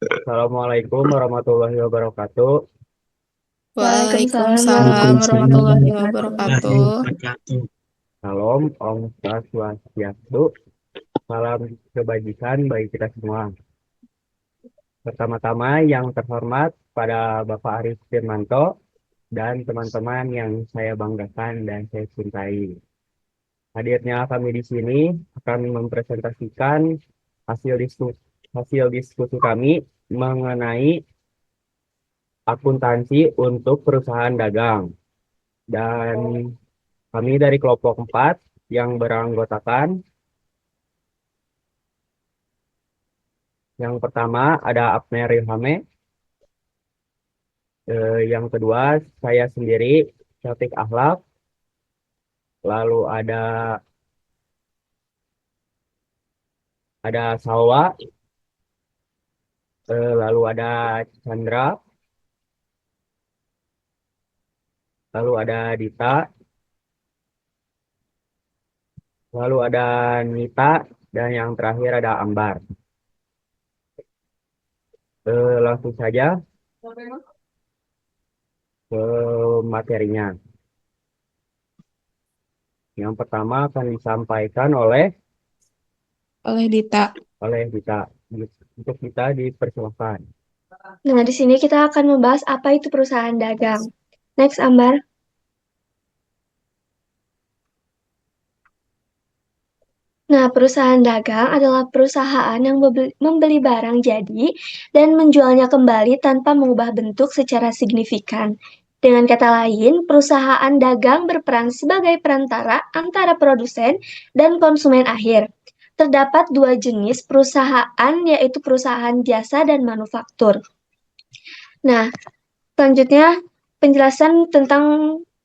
Assalamualaikum warahmatullahi wabarakatuh. Waalaikumsalam Waalaikumsalam warahmatullahi warahmatullahi wabarakatuh. wabarakatuh. Salam, Om Swastiastu. Salam kebajikan bagi kita semua. Pertama-tama yang terhormat pada Bapak Arif Firmanto dan teman-teman yang saya banggakan dan saya cintai. Hadirnya kami di sini akan mempresentasikan hasil diskusi, kami mengenai akuntansi untuk perusahaan dagang. Dan kami dari kelompok 4 yang beranggotakan, yang pertama ada Abner Ilhame, yang kedua saya sendiri, Syafiq Ahlak, lalu ada Salwa, lalu ada Chandra, lalu ada Dita, lalu ada Nita, dan yang terakhir ada Ambar. Langsung saja ke materinya. Yang pertama akan disampaikan oleh Oleh Dita. Dita. Untuk kita dipersilakan. Nah, di sini kita akan membahas apa itu perusahaan dagang. Next, Ambar. Nah, perusahaan dagang adalah perusahaan yang membeli barang jadi dan menjualnya kembali tanpa mengubah bentuk secara signifikan. Dengan kata lain, perusahaan dagang berperan sebagai perantara antara produsen dan konsumen akhir. Terdapat dua jenis perusahaan, yaitu perusahaan jasa dan manufaktur. Nah, selanjutnya penjelasan tentang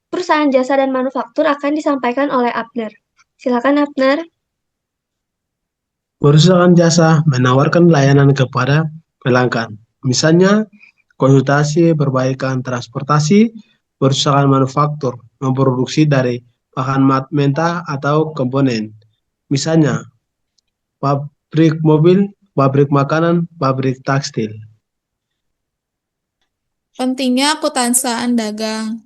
perusahaan jasa dan manufaktur akan disampaikan oleh Abner. Silakan, Abner. Perusahaan jasa menawarkan layanan kepada pelanggan. Misalnya, konsultasi, perbaikan transportasi, perusahaan manufaktur memproduksi dari bahan mentah atau komponen. Misalnya, pabrik mobil, pabrik makanan, pabrik tekstil. Pentingnya akuntansian dagang.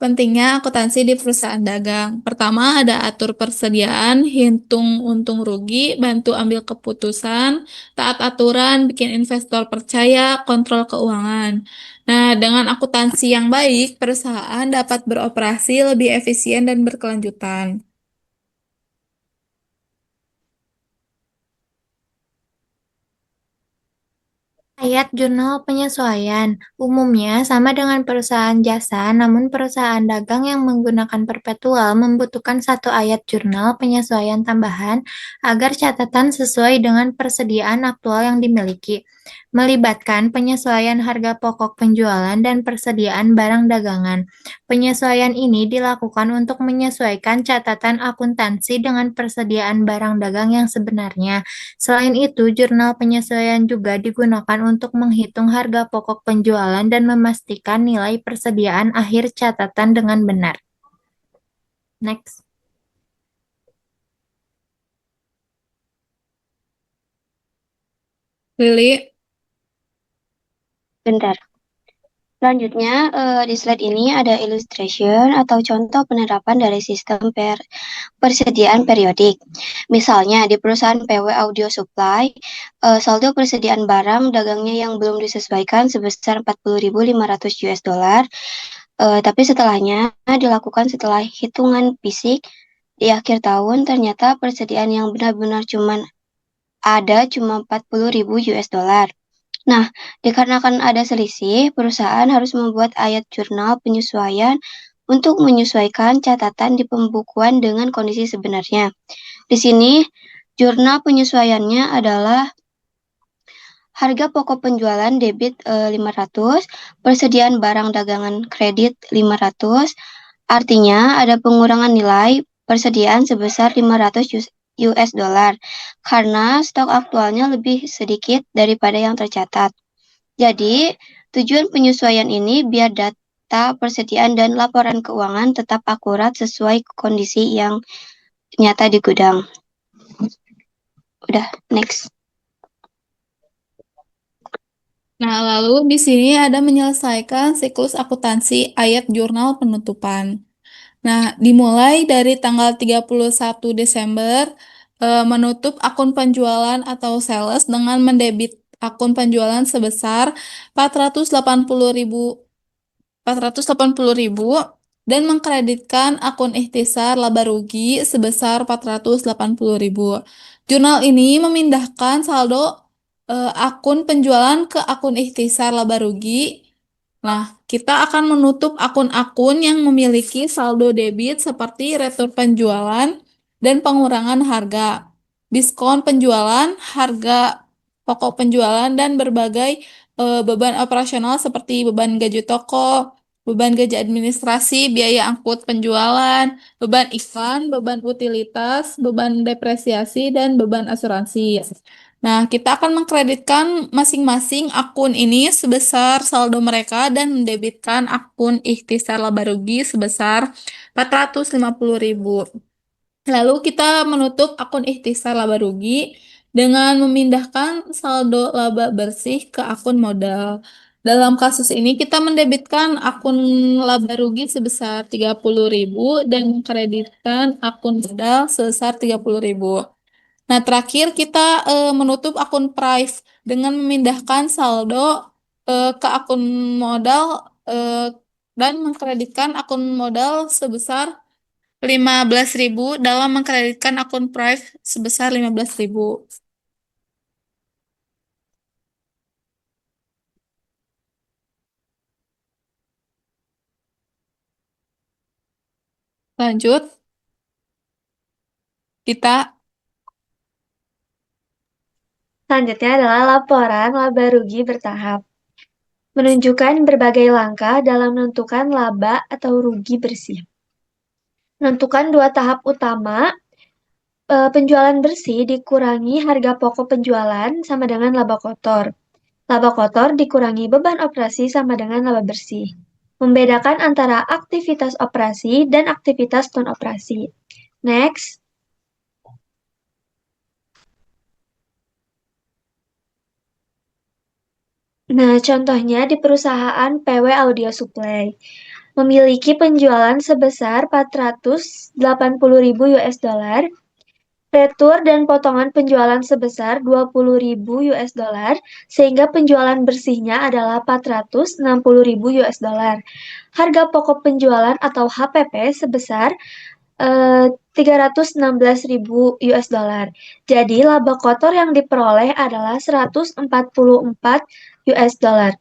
Pentingnya akuntansi di perusahaan dagang. Pertama, ada atur persediaan, hitung untung rugi, bantu ambil keputusan, taat aturan, bikin investor percaya, kontrol keuangan. Nah, dengan akuntansi yang baik, perusahaan dapat beroperasi lebih efisien dan berkelanjutan. Ayat jurnal penyesuaian umumnya sama dengan perusahaan jasa, namun perusahaan dagang yang menggunakan perpetual membutuhkan satu ayat jurnal penyesuaian tambahan agar catatan sesuai dengan persediaan aktual yang dimiliki, melibatkan penyesuaian harga pokok penjualan dan persediaan barang dagangan. Penyesuaian ini dilakukan untuk menyesuaikan catatan akuntansi dengan persediaan barang dagang yang sebenarnya. Selain itu, jurnal penyesuaian juga digunakan untuk menghitung harga pokok penjualan dan memastikan nilai persediaan akhir catatan dengan benar. Next. Lili, Bentar. Selanjutnya, di slide ini ada illustration atau contoh penerapan dari sistem persediaan periodik. Misalnya, di perusahaan PW Audio Supply, saldo persediaan barang dagangnya yang belum disesuaikan sebesar 40.500 US dollar, tapi setelahnya dilakukan setelah hitungan fisik di akhir tahun, ternyata persediaan yang benar-benar cuma 40.000 US dollar. Nah, dikarenakan ada selisih, perusahaan harus membuat ayat jurnal penyesuaian untuk menyesuaikan catatan di pembukuan dengan kondisi sebenarnya. Di sini, jurnal penyesuaiannya adalah harga pokok penjualan debit 500, persediaan barang dagangan kredit 500, artinya ada pengurangan nilai persediaan sebesar 500 US dollar karena stok aktualnya lebih sedikit daripada yang tercatat. Jadi, tujuan penyesuaian ini biar data persediaan dan laporan keuangan tetap akurat sesuai kondisi yang nyata di gudang. Udah, next. Nah, lalu di sini ada menyelesaikan siklus akuntansi ayat jurnal penutupan. Nah, dimulai dari tanggal 31 Desember, menutup akun penjualan atau sales dengan mendebit akun penjualan sebesar 480.000 480.000 dan mengkreditkan akun ikhtisar laba rugi sebesar 480.000. Jurnal ini memindahkan saldo akun penjualan ke akun ikhtisar laba rugi. Nah, kita akan menutup akun-akun yang memiliki saldo debit seperti retur penjualan dan pengurangan harga, diskon penjualan, harga pokok penjualan, dan berbagai beban operasional seperti beban gaji toko, beban gaji administrasi, biaya angkut penjualan, beban iklan, beban utilitas, beban depresiasi, dan beban asuransi. Nah, kita akan mengkreditkan masing-masing akun ini sebesar saldo mereka dan mendebitkan akun ikhtisar laba rugi sebesar 450.000. Lalu kita menutup akun ikhtisar laba rugi dengan memindahkan saldo laba bersih ke akun modal. Dalam kasus ini kita mendebitkan akun laba rugi sebesar 30.000 dan mengkreditkan akun modal sebesar 30.000. Nah, terakhir kita menutup akun Prive dengan memindahkan saldo ke akun modal dan mengkreditkan akun modal sebesar 15.000 dalam mengkreditkan akun Prive sebesar 15.000. Lanjut, kita Selanjutnya adalah laporan laba rugi bertahap. Menunjukkan berbagai langkah dalam menentukan laba atau rugi bersih. Menentukan dua tahap utama, penjualan bersih dikurangi harga pokok penjualan sama dengan laba kotor. Laba kotor dikurangi beban operasi sama dengan laba bersih. Membedakan antara aktivitas operasi dan aktivitas non-operasi. Next. Nah, contohnya di perusahaan PW Audio Supply memiliki penjualan sebesar 480.000 US dollar, retur dan potongan penjualan sebesar 20.000 US dollar, sehingga penjualan bersihnya adalah 460.000 US dollar. Harga pokok penjualan atau HPP sebesar 316.000 US dollar. Jadi laba kotor yang diperoleh adalah 144 US dollar.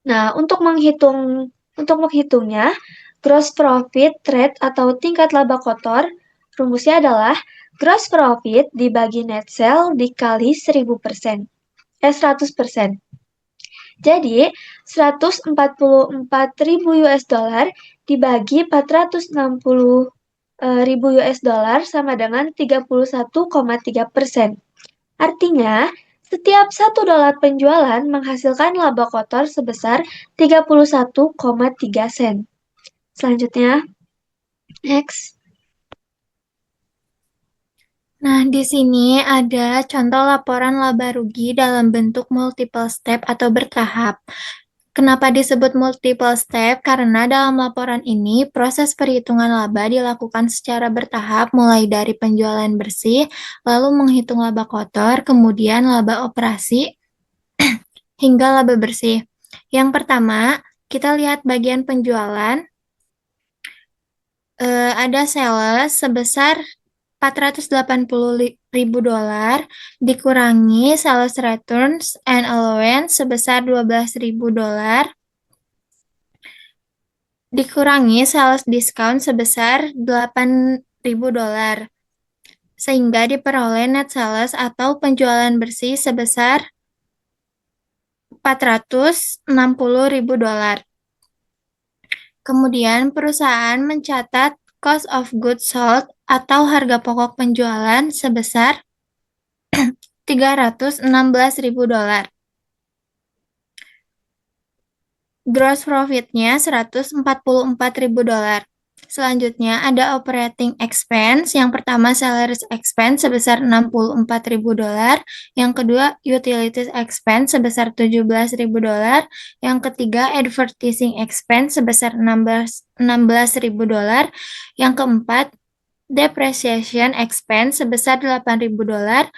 Nah, untuk menghitungnya, gross profit rate atau tingkat laba kotor, rumusnya adalah gross profit dibagi net sale dikali 100%. Jadi, 144.000 US dollar dibagi 460.000 US dollar sama dengan 31,3%. Artinya, setiap $1 penjualan menghasilkan laba kotor sebesar 31,3 sen. Selanjutnya, next. Nah, di sini ada contoh laporan laba rugi dalam bentuk multiple step atau bertahap. Kenapa disebut multiple step? Karena dalam laporan ini proses perhitungan laba dilakukan secara bertahap mulai dari penjualan bersih, lalu menghitung laba kotor, kemudian laba operasi, hingga laba bersih. Yang pertama, kita lihat bagian penjualan. Ada sales sebesar 480.000 dolar dikurangi sales returns and allowance sebesar 12.000 dolar dikurangi sales discount sebesar 8.000 dolar sehingga diperoleh net sales atau penjualan bersih sebesar 460.000 dolar. Kemudian perusahaan mencatat cost of goods sold atau harga pokok penjualan sebesar 316.000 dolar. Gross profit-nya 144.000 dolar. Selanjutnya ada operating expense. Yang pertama salaries expense sebesar $64.000. Yang kedua utilities expense sebesar $17.000. Yang ketiga advertising expense sebesar $16.000. Yang keempat depreciation expense sebesar $8.000.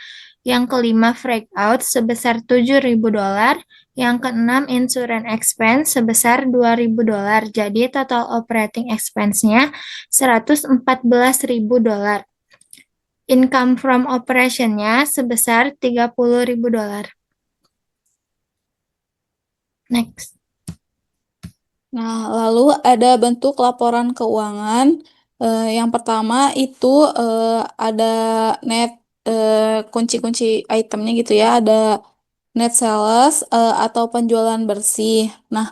Yang kelima freight out sebesar $7.000. Yang keenam insurance expense sebesar $2.000. Jadi total operating expense-nya $114.000. Income from operation-nya sebesar $30.000. Next. Nah, lalu ada bentuk laporan keuangan. Yang pertama itu ada net kunci-kunci itemnya gitu ya. Ada net sales atau penjualan bersih. Nah,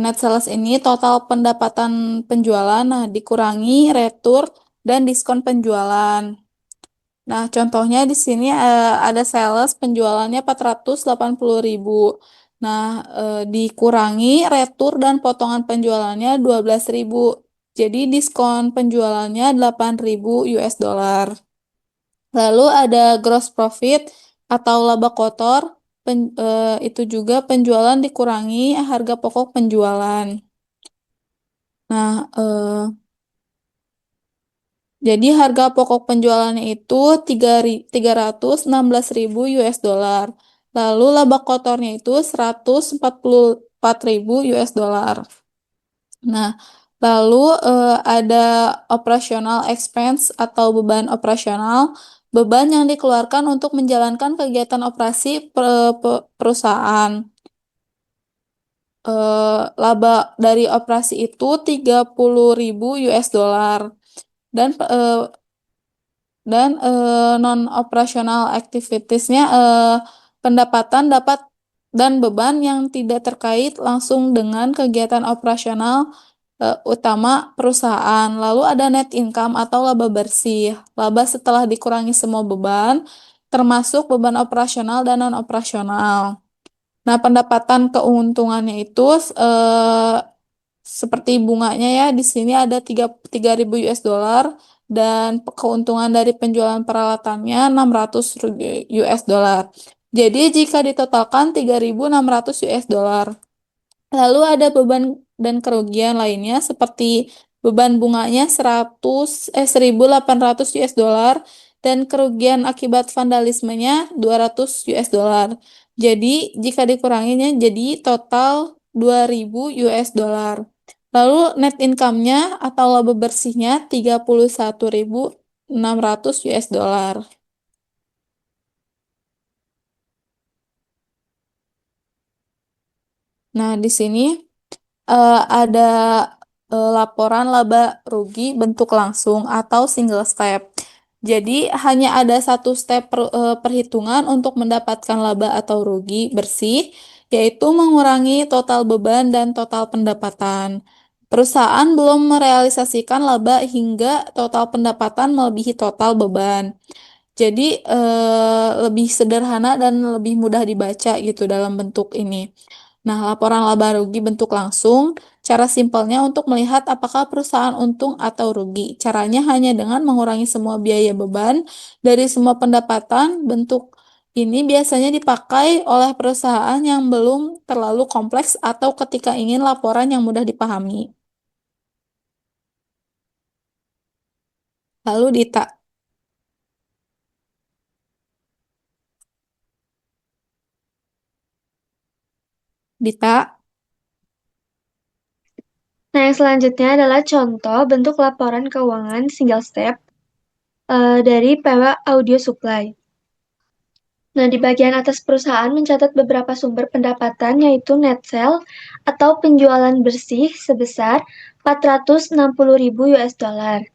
net sales ini total pendapatan penjualan, nah dikurangi retur dan diskon penjualan. Nah, contohnya di sini ada sales penjualannya 480.000. Nah, dikurangi retur dan potongan penjualannya 12.000. Jadi diskon penjualannya 8.000 US dollar. Lalu ada gross profit atau laba kotor. Itu juga penjualan dikurangi harga pokok penjualan. Nah, jadi harga pokok penjualannya itu 316.000 US dollar. Lalu laba kotornya itu 144.000 US dollar. Nah, lalu ada operational expense atau beban operasional, beban yang dikeluarkan untuk menjalankan kegiatan operasi perusahaan. Laba dari operasi itu 30.000 US dollar. Dan non operational activitiesnya pendapatan dapat dan beban yang tidak terkait langsung dengan kegiatan operasional utama perusahaan. Lalu ada net income atau laba bersih, laba setelah dikurangi semua beban, termasuk beban operasional dan non operasional. Nah, pendapatan keuntungannya itu seperti bunganya ya, di sini ada 3.000 US dollar dan keuntungan dari penjualan peralatannya 600 US dollar. Jadi jika ditotalkan 3.600 US dollar. Lalu ada beban dan kerugian lainnya seperti beban bunganya 1.800 US dollar dan kerugian akibat vandalismenya 200 US dollar. Jadi jika dikuranginya jadi total 2.000 US dollar. Lalu net income-nya atau laba bersihnya 31.600 US dollar. Nah, di sini ada laporan laba rugi bentuk langsung atau single step. Jadi hanya ada satu step perhitungan untuk mendapatkan laba atau rugi bersih, yaitu mengurangi total beban dan total pendapatan. Perusahaan belum merealisasikan laba hingga total pendapatan melebihi total beban. Jadi lebih sederhana dan lebih mudah dibaca gitu dalam bentuk ini. Nah, laporan laba rugi bentuk langsung, cara simpelnya untuk melihat apakah perusahaan untung atau rugi. Caranya hanya dengan mengurangi semua biaya beban dari semua pendapatan. Bentuk ini biasanya dipakai oleh perusahaan yang belum terlalu kompleks atau ketika ingin laporan yang mudah dipahami. Lalu Dita. Nah, yang selanjutnya adalah contoh bentuk laporan keuangan single step dari PW Audio Supply. Nah, di bagian atas perusahaan mencatat beberapa sumber pendapatan yaitu net sale atau penjualan bersih sebesar 460.000 US dollar.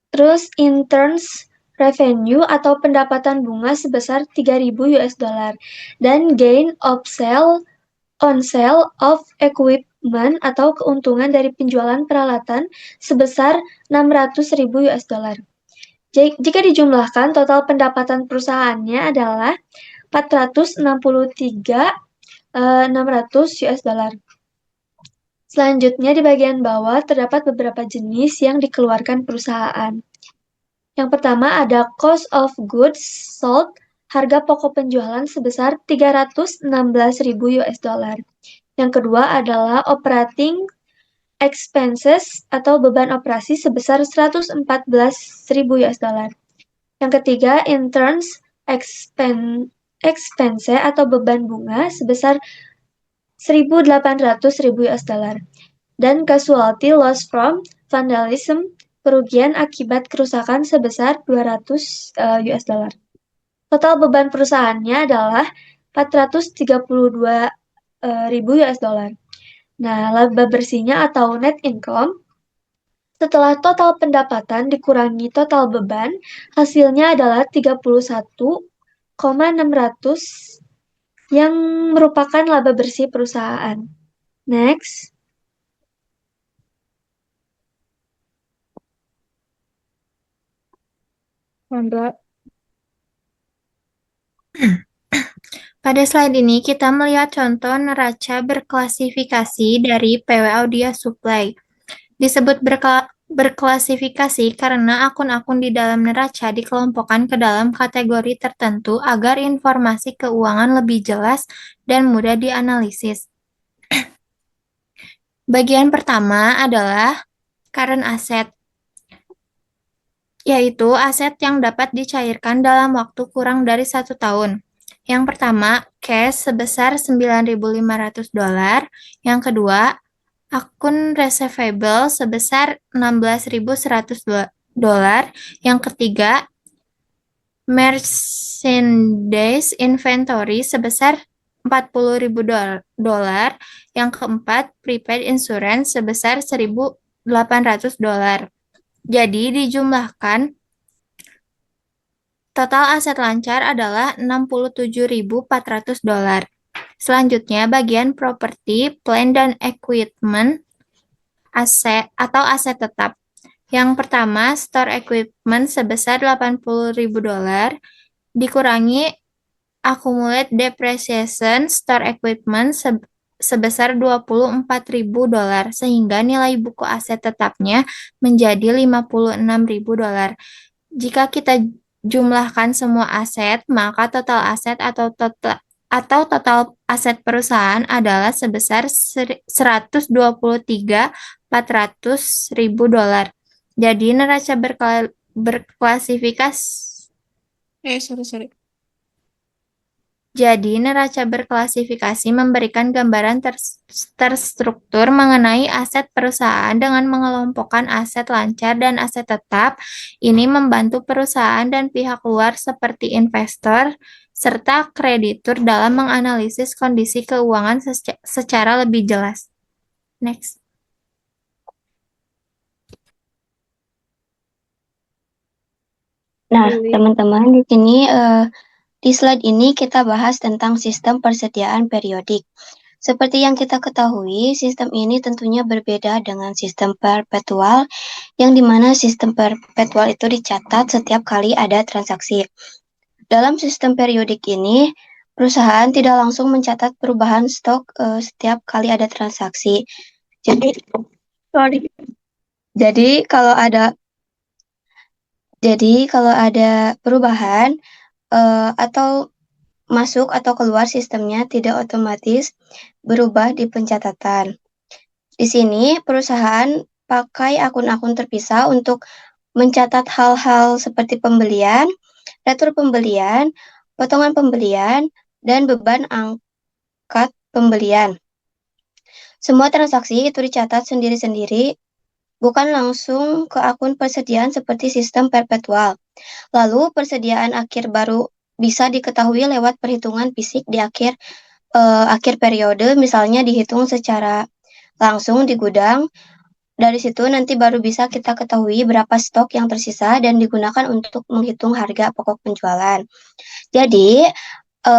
Terus interns revenue atau pendapatan bunga sebesar 3.000 US dollar dan gain of sale on sale of equipment atau keuntungan dari penjualan peralatan sebesar 600.000 US dollar. Jika dijumlahkan, total pendapatan perusahaannya adalah 463.600 US dollar. Selanjutnya di bagian bawah terdapat beberapa jenis yang dikeluarkan perusahaan. Yang pertama ada cost of goods sold, harga pokok penjualan sebesar 316.000 US dollar. Yang kedua adalah operating expenses atau beban operasi sebesar 114.000 US dollar. Yang ketiga, interns expense atau beban bunga sebesar 1.800.000 US dollar. Dan casualty loss from vandalism, kerugian akibat kerusakan sebesar 200 US dollar. Total beban perusahaannya adalah 432.000 US dollar. Nah, laba bersihnya atau net income setelah total pendapatan dikurangi total beban, hasilnya adalah 31,600 yang merupakan laba bersih perusahaan. Next. Sandra, Pada slide ini kita melihat contoh neraca berklasifikasi dari PW Audio Supply. Disebut berklasifikasi karena akun-akun di dalam neraca dikelompokkan ke dalam kategori tertentu agar informasi keuangan lebih jelas dan mudah dianalisis. Bagian pertama adalah current asset, yaitu aset yang dapat dicairkan dalam waktu kurang dari 1 tahun. Yang pertama, cash sebesar 9.500 dolar. Yang kedua, akun receivable sebesar 16.100 dolar. Yang ketiga, merchandise inventory sebesar 40.000 dolar. Yang keempat, prepaid insurance sebesar 1.800 dolar. Jadi dijumlahkan total aset lancar adalah 67.400 dolar. Selanjutnya bagian properti, plant dan equipment aset atau aset tetap. Yang pertama, store equipment sebesar 80.000 dolar dikurangi accumulate depreciation store equipment sebesar 24.000 dolar sehingga nilai buku aset tetapnya menjadi 56.000 dolar. Jika kita jumlahkan semua aset, maka total aset atau total aset perusahaan adalah sebesar 123.400.000 dolar. Jadi neraca berklasifikasi sorry. Jadi, neraca berklasifikasi memberikan gambaran terstruktur mengenai aset perusahaan dengan mengelompokkan aset lancar dan aset tetap. Ini membantu perusahaan dan pihak luar seperti investor serta kreditur dalam menganalisis kondisi keuangan secara lebih jelas. Next. Nah, teman-teman di sini di slide ini kita bahas tentang sistem persediaan periodik. Seperti yang kita ketahui, sistem ini tentunya berbeda dengan sistem perpetual, yang dimana sistem perpetual itu dicatat setiap kali ada transaksi. Dalam sistem periodik ini, perusahaan tidak langsung mencatat perubahan stok setiap kali ada transaksi. Jadi kalau ada perubahan atau masuk atau keluar sistemnya tidak otomatis berubah di pencatatan. Di sini perusahaan pakai akun-akun terpisah untuk mencatat hal-hal seperti pembelian, retur pembelian, potongan pembelian, dan beban angkat pembelian. Semua transaksi itu dicatat sendiri-sendiri, bukan langsung ke akun persediaan seperti sistem perpetual. Lalu persediaan akhir baru bisa diketahui lewat perhitungan fisik di akhir periode, misalnya dihitung secara langsung di gudang. Dari situ nanti baru bisa kita ketahui berapa stok yang tersisa dan digunakan untuk menghitung harga pokok penjualan. Jadi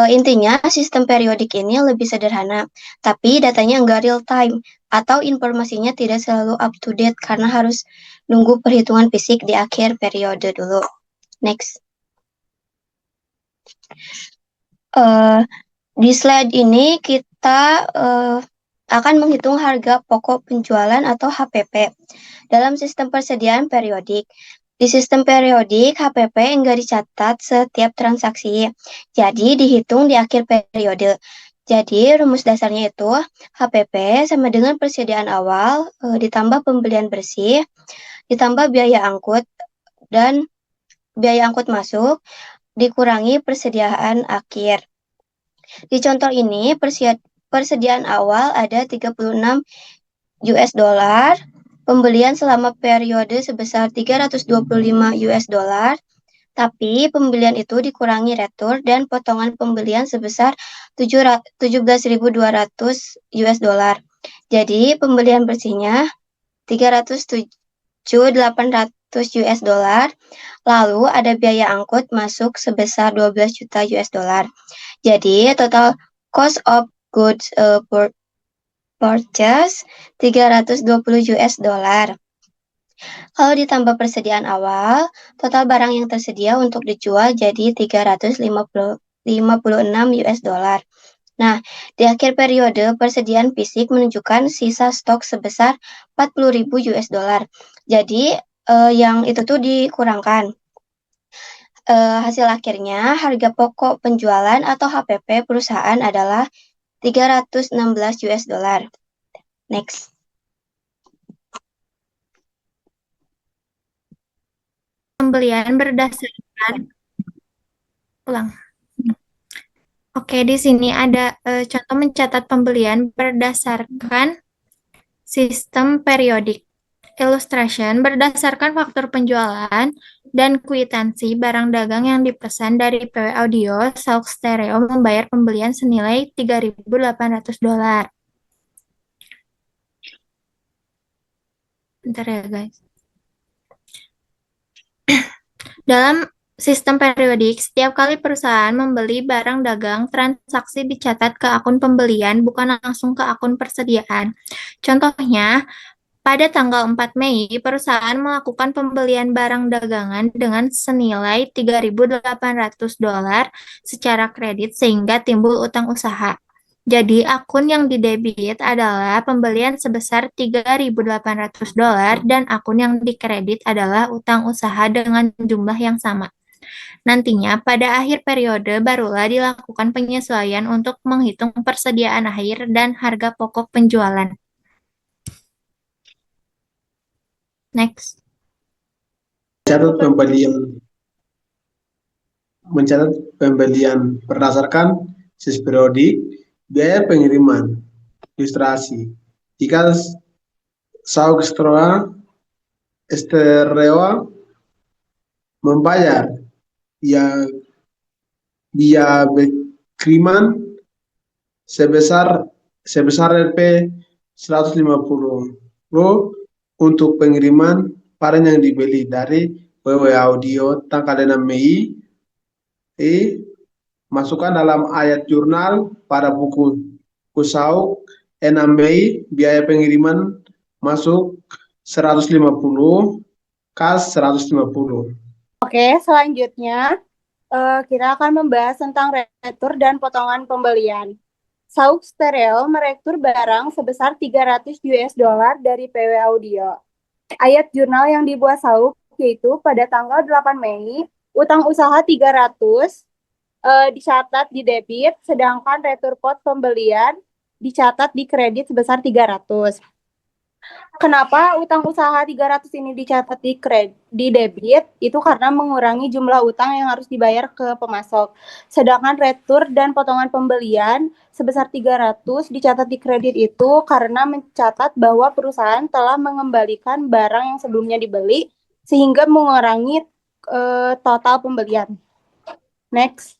intinya sistem periodik ini lebih sederhana, tapi datanya enggak real time atau informasinya tidak selalu up to date karena harus nunggu perhitungan fisik di akhir periode dulu. Next. Di slide ini kita akan menghitung harga pokok penjualan atau HPP dalam sistem persediaan periodik. Di sistem periodik, HPP enggak dicatat setiap transaksi, jadi dihitung di akhir periode. Jadi rumus dasarnya itu HPP sama dengan persediaan awal ditambah pembelian bersih, ditambah biaya angkut dan biaya angkut masuk, dikurangi persediaan akhir. Di contoh ini, persediaan awal ada 36 US dollar, pembelian selama periode sebesar 325 US dollar, tapi pembelian itu dikurangi retur dan potongan pembelian sebesar 17.200 US dollar. Jadi pembelian bersihnya 307.800 US dollar. Lalu ada biaya angkut masuk sebesar 12 juta US dollar. Jadi total cost of goods purchase 320 US dollar. Kalau ditambah persediaan awal, total barang yang tersedia untuk dijual jadi 356 US dollar. Nah, di akhir periode persediaan fisik menunjukkan sisa stok sebesar 40.000 US dollar. Jadi yang itu tuh dikurangkan. Hasil akhirnya harga pokok penjualan atau HPP perusahaan adalah 316 US dollar. Next. Pembelian berdasarkan ulang. Oke, di sini ada contoh mencatat pembelian berdasarkan sistem periodik. Illustration berdasarkan faktur penjualan dan kwitansi barang dagang yang dipesan dari PW Audio, Sauk Stereo membayar pembelian senilai 3.800 dolar. Bentar ya guys. Dalam sistem periodik, setiap kali perusahaan membeli barang dagang, transaksi dicatat ke akun pembelian, bukan langsung ke akun persediaan. Contohnya, pada tanggal 4 Mei, perusahaan melakukan pembelian barang dagangan dengan senilai 3.800 dolar secara kredit sehingga timbul utang usaha. Jadi, akun yang didebit adalah pembelian sebesar 3.800 dolar dan akun yang dikredit adalah utang usaha dengan jumlah yang sama. Nantinya, pada akhir periode barulah dilakukan penyesuaian untuk menghitung persediaan akhir dan harga pokok penjualan. Next. Mencatat pembelian berdasarkan sis periodik, biaya pengiriman, ilustrasi. Jika Sauk Stereo membayar biaya pengiriman sebesar Rp 150 untuk pengiriman barang yang dibeli dari PW Audio tanggal 6 Mei, masukkan dalam ayat jurnal pada buku Sauk 6 Mei, biaya pengiriman masuk 150, kas 150. Oke, selanjutnya kita akan membahas tentang retur dan potongan pembelian. Sauk Stereo meretur barang sebesar 300 US dollar dari PW Audio. Ayat jurnal yang dibuat Sauk yaitu pada tanggal 8 Mei, utang usaha 300 dicatat di debit, sedangkan retur pot pembelian dicatat di kredit sebesar 300. Kenapa utang usaha 300 ini dicatat di debit? Itu karena mengurangi jumlah utang yang harus dibayar ke pemasok. Sedangkan retur dan potongan pembelian sebesar 300 dicatat di kredit itu karena mencatat bahwa perusahaan telah mengembalikan barang yang sebelumnya dibeli sehingga mengurangi total pembelian. Next.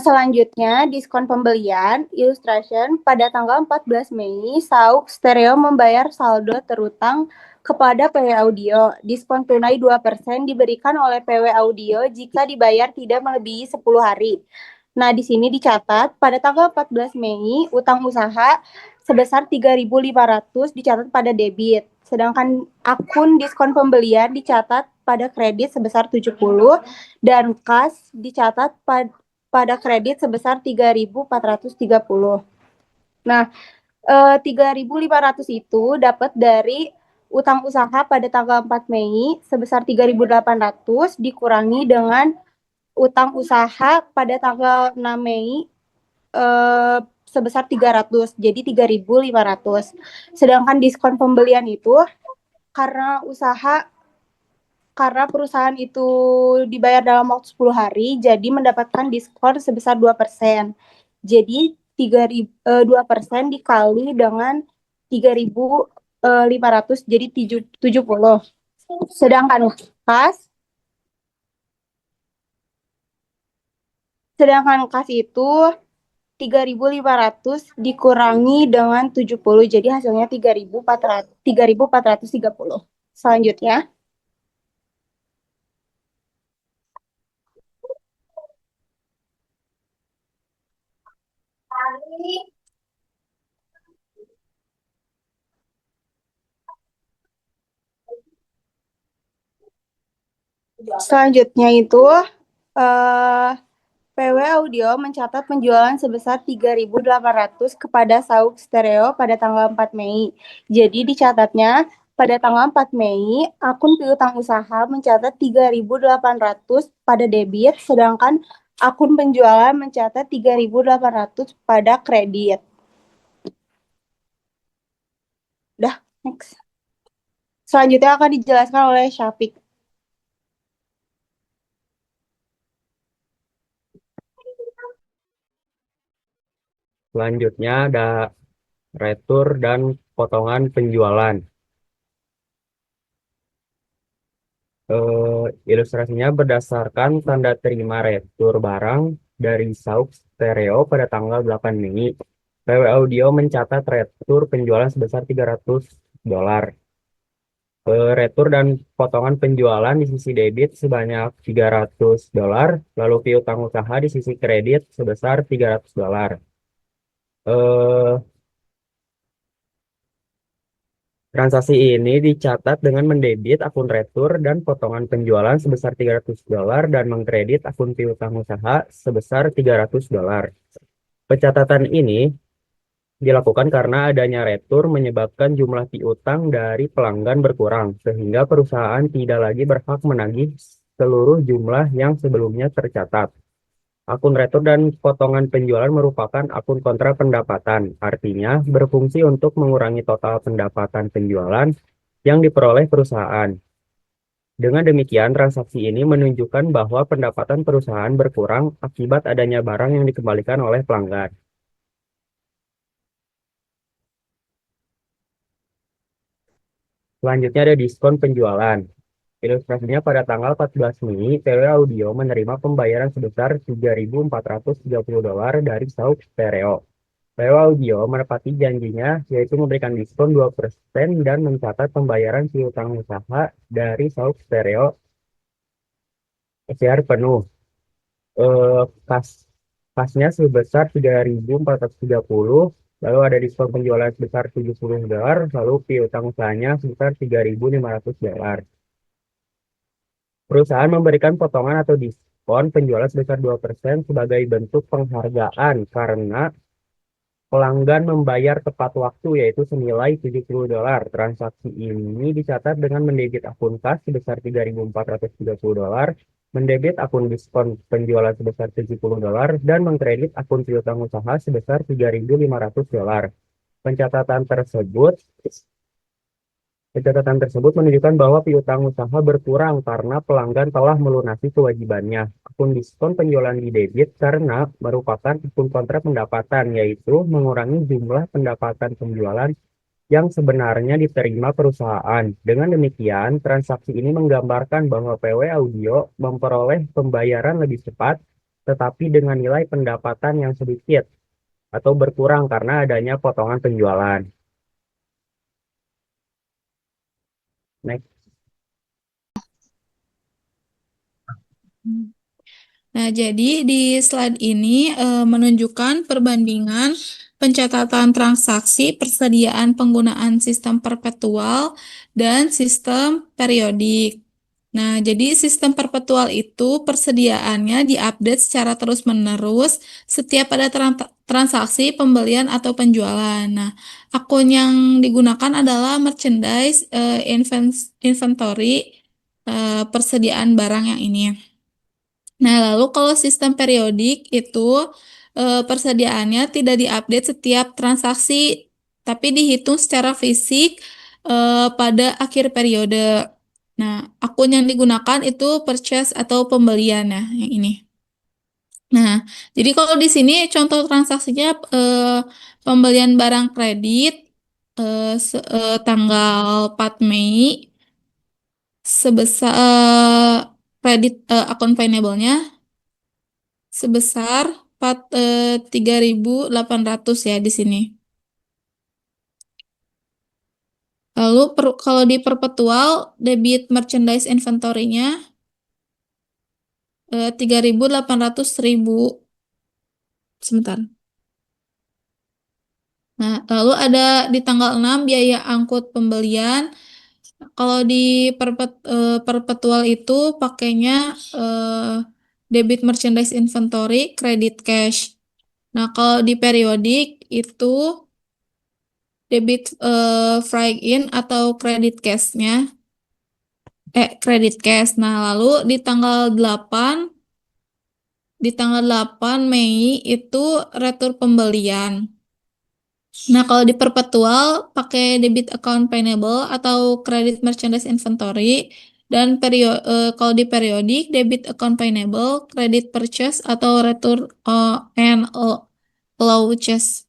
Selanjutnya, diskon pembelian, illustration, pada tanggal 14 Mei, Sauk Stereo membayar saldo terutang kepada PW Audio. Diskon tunai 2% diberikan oleh PW Audio jika dibayar tidak melebihi 10 hari. Nah, di sini dicatat, pada tanggal 14 Mei, utang usaha sebesar 3.500 dicatat pada debit. Sedangkan akun diskon pembelian dicatat pada kredit sebesar 70 dan kas dicatat pada kredit sebesar 3.430. Nah, 3.500 itu dapat dari utang usaha pada tanggal 4 Mei sebesar 3.800 dikurangi dengan utang usaha pada tanggal 6 Mei sebesar 300, jadi 3.500. Sedangkan diskon pembelian itu karena perusahaan itu dibayar dalam waktu 10 hari, jadi mendapatkan diskon sebesar 2%. Jadi 2% dikali dengan 3.500 jadi 70. Sedangkan kas itu 3.500 dikurangi dengan 70, jadi hasilnya 3.430. Selanjutnya, itu PW Audio mencatat penjualan sebesar 3.800 kepada Sauk Stereo pada tanggal 4 Mei. Jadi dicatatnya pada tanggal 4 Mei, akun piutang usaha mencatat 3.800 pada debit, sedangkan akun penjualan mencatat 3.800 pada kredit. Udah, next. Selanjutnya akan dijelaskan oleh Syafiq. Selanjutnya ada retur dan potongan penjualan. Ilustrasinya berdasarkan tanda terima retur barang dari Sauk Stereo pada tanggal 8 Mei. PW Audio mencatat retur penjualan sebesar $300. Retur dan potongan penjualan di sisi debit sebanyak $300, lalu piutang usaha di sisi kredit sebesar $300. Transaksi ini dicatat dengan mendebit akun retur dan potongan penjualan sebesar $300 dan mengkredit akun piutang usaha sebesar $300. Pencatatan ini dilakukan karena adanya retur menyebabkan jumlah piutang dari pelanggan berkurang, sehingga perusahaan tidak lagi berhak menagih seluruh jumlah yang sebelumnya tercatat. Akun retur dan potongan penjualan merupakan akun kontra pendapatan, artinya berfungsi untuk mengurangi total pendapatan penjualan yang diperoleh perusahaan. Dengan demikian, transaksi ini menunjukkan bahwa pendapatan perusahaan berkurang akibat adanya barang yang dikembalikan oleh pelanggan. Selanjutnya ada diskon penjualan. Ilustrasinya pada tanggal 14 Mei, PW Audio menerima pembayaran sebesar $3.430 dari Sauk Stereo. PW Audio menepati janjinya, yaitu memberikan diskon 2% dan mencatat pembayaran piutang usaha dari Sauk Stereo SCR penuh. Kasnya sebesar 3.430, lalu ada diskon penjualan sebesar $70, lalu piutang usahanya sebesar $3.500. Perusahaan memberikan potongan atau diskon penjualan sebesar 2% sebagai bentuk penghargaan karena pelanggan membayar tepat waktu, yaitu senilai $70. Transaksi ini dicatat dengan mendebit akun kas sebesar $3.430, mendebit akun diskon penjualan sebesar $70, dan mengkredit akun piutang usaha sebesar $3.500. Pencatatan tersebut menunjukkan bahwa piutang usaha berkurang karena pelanggan telah melunasi kewajibannya. Akun diskon penjualan di debit karena merupakan akun kontra pendapatan, yaitu mengurangi jumlah pendapatan penjualan yang sebenarnya diterima perusahaan. Dengan demikian, transaksi ini menggambarkan bahwa PW Audio memperoleh pembayaran lebih cepat, tetapi dengan nilai pendapatan yang sedikit atau berkurang karena adanya potongan penjualan. Next. Nah, jadi di slide ini menunjukkan perbandingan pencatatan transaksi, persediaan penggunaan sistem perpetual, dan sistem periodik. Nah, jadi sistem perpetual itu persediaannya diupdate secara terus-menerus setiap ada transaksi pembelian atau penjualan. Nah, akun yang digunakan adalah merchandise, inventory, persediaan barang yang ini. Nah, lalu kalau sistem periodik itu persediaannya tidak diupdate setiap transaksi, tapi dihitung secara fisik pada akhir periode. Nah, akun yang digunakan itu purchase atau pembelian ya, yang ini. Nah, jadi kalau di sini contoh transaksinya pembelian barang kredit tanggal 4 Mei sebesar kredit akun payable-nya sebesar 3.800 ya di sini. Lalu kalau di perpetual debit merchandise inventory-nya 3.800.000. Sebentar. Nah, lalu ada di tanggal 6 biaya angkut pembelian. Kalau di perpetual itu pakainya debit merchandise inventory, credit cash. Nah, kalau di periodik itu debit freight in atau credit cash-nya credit cash. Nah, lalu di tanggal 8 Mei itu retur pembelian. Nah, kalau di perpetual pakai debit account payable atau credit merchandise inventory dan kalau di periodik debit account payable, credit purchase atau retur and allowance.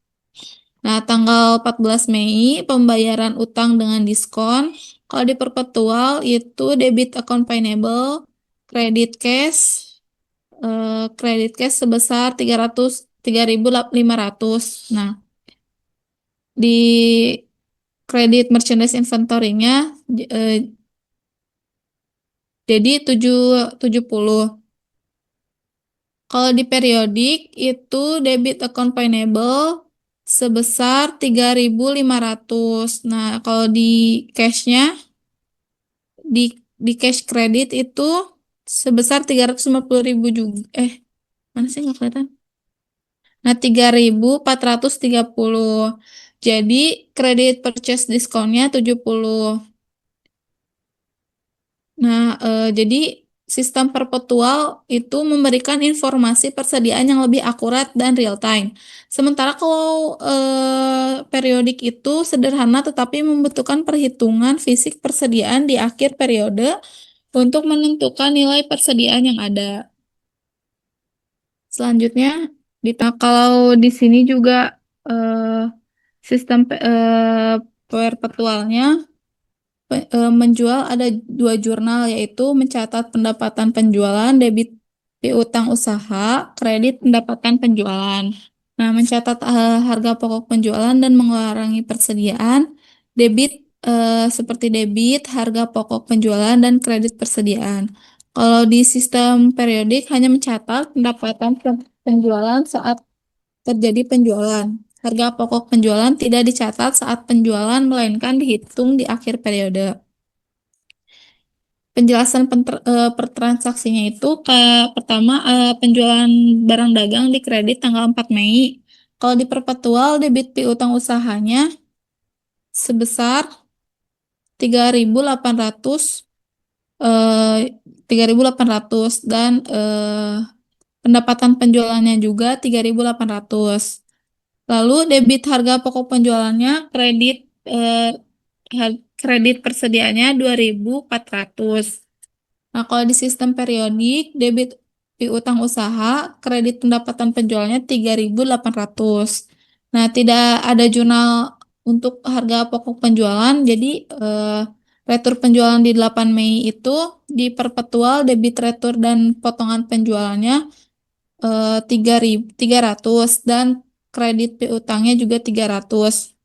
Nah, tanggal 14 Mei pembayaran utang dengan diskon. Kalau di perpetual itu debit account payable, credit cash, sebesar 3.500. Nah, di kredit merchandise inventory-nya jadi 770. Kalau di periodik itu debit account payable sebesar 3.500. Nah, kalau di cash-nya di cash kredit itu sebesar 350.000 juga. Mana sih nggak kelihatan? Nah, 3.430. Jadi kredit purchase diskonnya 70. Nah, jadi sistem perpetual itu memberikan informasi persediaan yang lebih akurat dan real time. Sementara kalau periodik itu sederhana tetapi membutuhkan perhitungan fisik persediaan di akhir periode untuk menentukan nilai persediaan yang ada. Selanjutnya, kalau di sini juga sistem perpetualnya menjual ada 2 jurnal yaitu mencatat pendapatan penjualan, debit piutang usaha, kredit pendapatan penjualan. Nah, mencatat harga pokok penjualan dan mengurangi persediaan, debit seperti debit, harga pokok penjualan dan kredit persediaan. Kalau di sistem periodik hanya mencatat pendapatan penjualan saat terjadi penjualan. Harga pokok penjualan tidak dicatat saat penjualan, melainkan dihitung di akhir periode. Penjelasan per transaksinya itu pertama penjualan barang dagang di kredit tanggal 4 Mei. Kalau di perpetual debit piutang usahanya sebesar 3.800 dan pendapatan penjualannya juga 3.800. Lalu debit harga pokok penjualannya kredit persediaannya 2.400. Nah, kalau di sistem periodik debit piutang usaha, kredit pendapatan penjualannya 3.800. Nah, tidak ada jurnal untuk harga pokok penjualan, jadi retur penjualan di 8 Mei itu di perpetual debit retur dan potongan penjualannya 3.300 dan kredit piutangnya juga 300.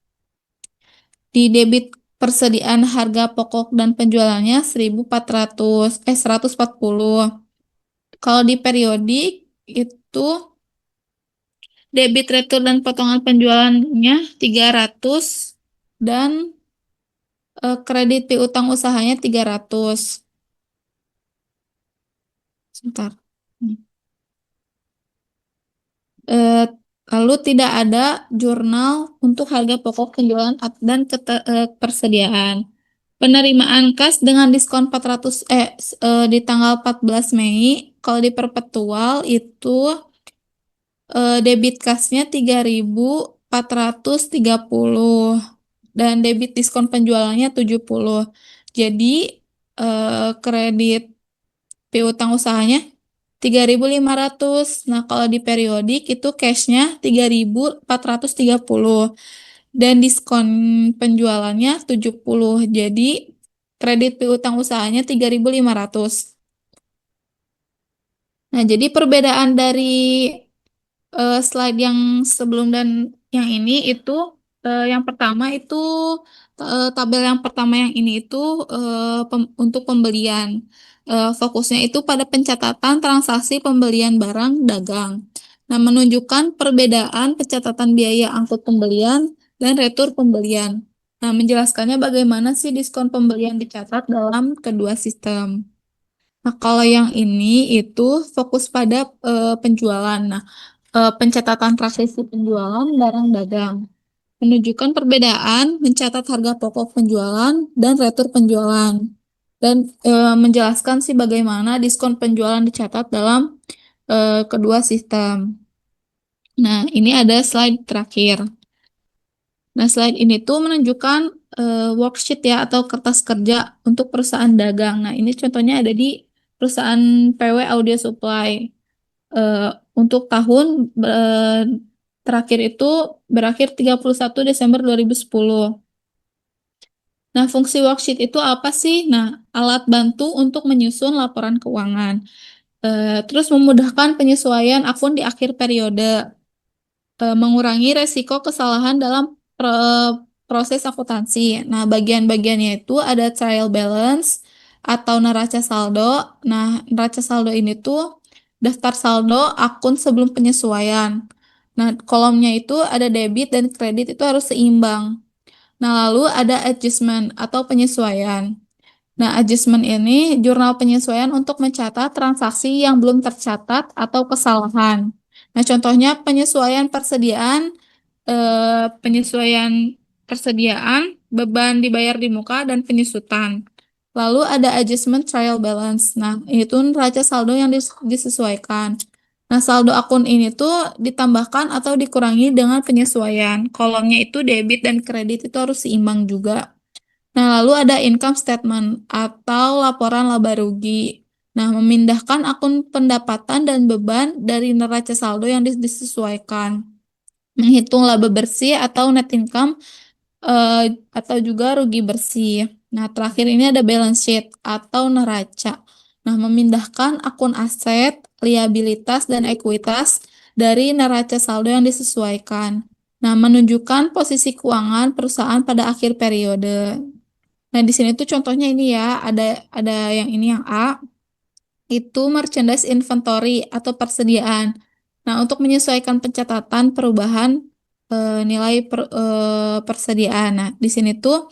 Di debit persediaan harga pokok dan penjualannya 140. Kalau di periodik itu Debit retur dan potongan penjualannya 300 dan kredit piutang usahanya 300. Sebentar. Lalu tidak ada jurnal untuk harga pokok penjualan dan persediaan. Penerimaan kas dengan diskon 400 di tanggal 14 Mei, kalau di perpetual itu debit kasnya 3.430 dan debit diskon penjualannya 70. Jadi kredit piutang usahanya 3.500. Nah, kalau di periodik itu cashnya 3.430 dan diskon penjualannya 70. Jadi kredit piutang usahanya 3.500. Nah, jadi perbedaan dari slide yang sebelum dan yang ini itu yang pertama itu tabel yang pertama yang ini itu untuk pembelian. Fokusnya itu pada pencatatan transaksi pembelian barang dagang. Nah, menunjukkan perbedaan pencatatan biaya angkut pembelian dan retur pembelian. Nah, menjelaskannya bagaimana sih diskon pembelian dicatat dalam kedua sistem. Nah, kalau yang ini itu fokus pada penjualan. Nah, pencatatan transaksi penjualan barang dagang. Menunjukkan perbedaan mencatat harga pokok penjualan dan retur penjualan. Dan menjelaskan sih bagaimana diskon penjualan dicatat dalam kedua sistem. Nah, ini ada slide terakhir. Nah, slide ini tuh menunjukkan worksheet ya atau kertas kerja untuk perusahaan dagang. Nah, ini contohnya ada di perusahaan PW Audio Supply. Untuk tahun terakhir itu berakhir 31 Desember 2010. Nah, fungsi worksheet itu apa sih? Nah, alat bantu untuk menyusun laporan keuangan. Terus memudahkan penyesuaian akun di akhir periode. Mengurangi resiko kesalahan dalam proses akuntansi. Nah, bagian-bagiannya itu ada trial balance atau neraca saldo. Nah, neraca saldo ini tuh daftar saldo akun sebelum penyesuaian. Nah, kolomnya itu ada debit dan kredit itu harus seimbang. Nah, lalu ada adjustment atau penyesuaian. Nah, adjustment ini jurnal penyesuaian untuk mencatat transaksi yang belum tercatat atau kesalahan. Nah, contohnya penyesuaian persediaan, beban dibayar di muka, dan penyusutan. Lalu ada adjustment trial balance. Nah, itu neraca saldo yang disesuaikan. Nah, saldo akun ini tuh ditambahkan atau dikurangi dengan penyesuaian. Kolomnya itu debit dan kredit itu harus seimbang juga. Nah, lalu ada income statement atau laporan laba rugi. Nah, memindahkan akun pendapatan dan beban dari neraca saldo yang disesuaikan. Menghitung laba bersih atau net income atau juga rugi bersih. Nah, terakhir ini ada balance sheet atau neraca. Nah, memindahkan akun aset, liabilitas, dan ekuitas dari neraca saldo yang disesuaikan. Nah, menunjukkan posisi keuangan perusahaan pada akhir periode. Nah, di sini tuh contohnya ini ya, ada yang ini yang A, itu merchandise inventory atau persediaan. Nah, untuk menyesuaikan pencatatan perubahan nilai persediaan. Nah, di sini tuh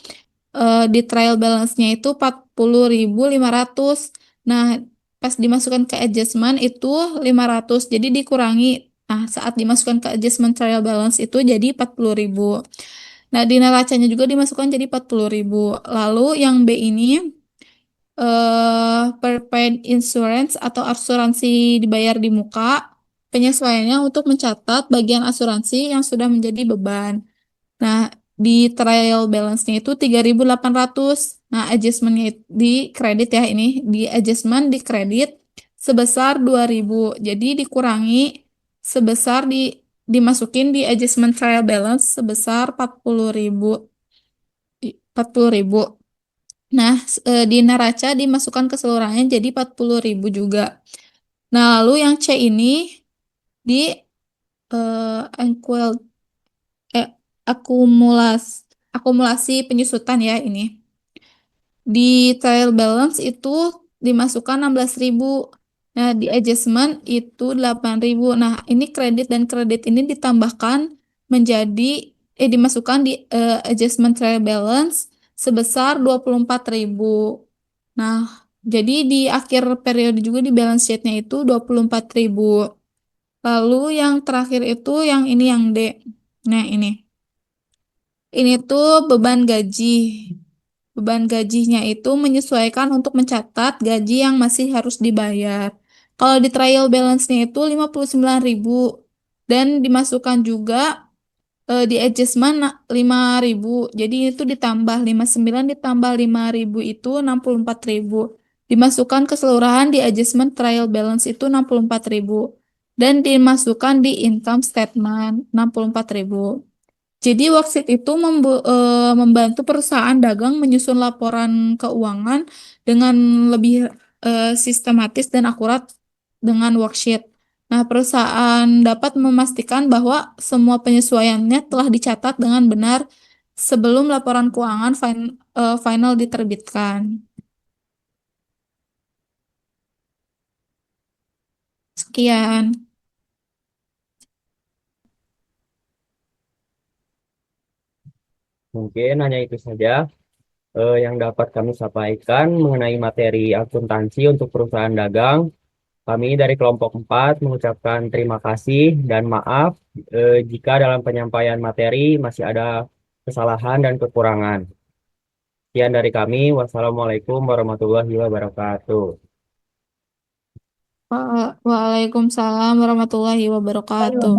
di trial balance-nya itu 40.500. Nah, pas dimasukkan ke adjustment itu 500. Jadi dikurangi. Nah, saat dimasukkan ke adjustment trial balance itu jadi 40.000. Nah, di neracanya juga dimasukkan jadi 40.000. Lalu yang B ini prepaid insurance atau asuransi dibayar di muka. Penyesuaiannya untuk mencatat bagian asuransi yang sudah menjadi beban. Nah, di trial balance-nya itu 3.800. Nah, adjustment-nya di kredit ya ini. Di adjustment di kredit sebesar 2.000. Jadi dikurangi sebesar dimasukin di adjustment trial balance sebesar 40.000. 40.000. Nah, di neraca dimasukkan keseluruhannya jadi 40.000 juga. Nah, lalu yang C ini di akumulasi penyusutan ya ini. Di trial balance itu dimasukkan 16.000. Nah, di adjustment itu 8.000. Nah, ini kredit dan kredit ini ditambahkan menjadi dimasukkan di adjustment trial balance sebesar 24.000. Nah, jadi di akhir periode juga di balance sheet-nya itu 24.000. Lalu yang terakhir itu yang ini yang D. Nah, ini. Ini tuh beban gaji. Beban gajinya itu menyesuaikan untuk mencatat gaji yang masih harus dibayar. Kalau di trial balance-nya itu 59.000 dan dimasukkan juga di adjustment 5.000. Jadi itu ditambah 59 ditambah 5.000 itu 64.000. Dimasukkan keseluruhan di adjustment trial balance itu 64.000 dan dimasukkan di income statement 64.000. Jadi worksheet itu membantu perusahaan dagang menyusun laporan keuangan dengan lebih sistematis dan akurat dengan worksheet. Nah, perusahaan dapat memastikan bahwa semua penyesuaiannya telah dicatat dengan benar sebelum laporan keuangan final diterbitkan. Sekian. Mungkin hanya itu saja yang dapat kami sampaikan mengenai materi akuntansi untuk perusahaan dagang. Kami dari kelompok 4 mengucapkan terima kasih dan maaf jika dalam penyampaian materi masih ada kesalahan dan kekurangan. Sekian dari kami. Wassalamualaikum warahmatullahi wabarakatuh. Waalaikumsalam warahmatullahi wabarakatuh.